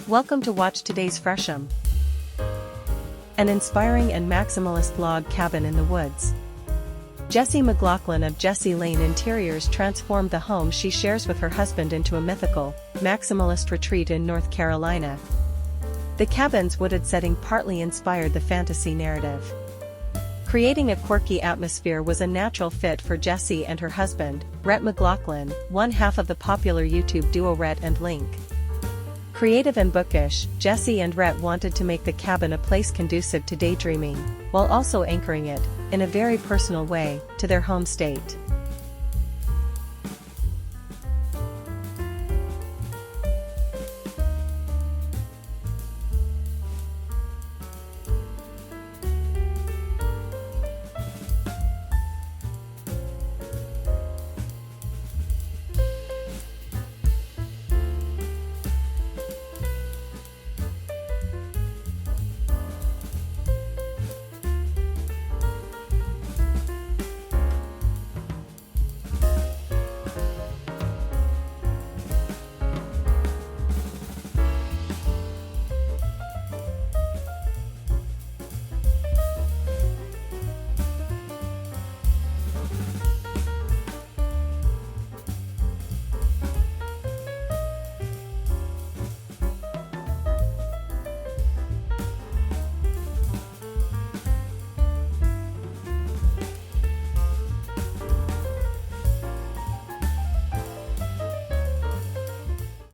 Welcome to watch today's Fresham. An inspiring and maximalist log cabin in the woods. Jessie McLaughlin of Jessie Lane Interiors transformed the home she shares with her husband into a mythical, Maximalist Retreat in North Carolina. The cabin's wooded setting partly inspired the fantasy narrative. Creating a quirky atmosphere was a natural fit for Jessie and her husband, Rhett McLaughlin, one half of the popular YouTube duo Rhett and Link. Creative and bookish, Jessie and Rhett wanted to make the cabin a place conducive to daydreaming, while also anchoring it, in a very personal way, to their home state.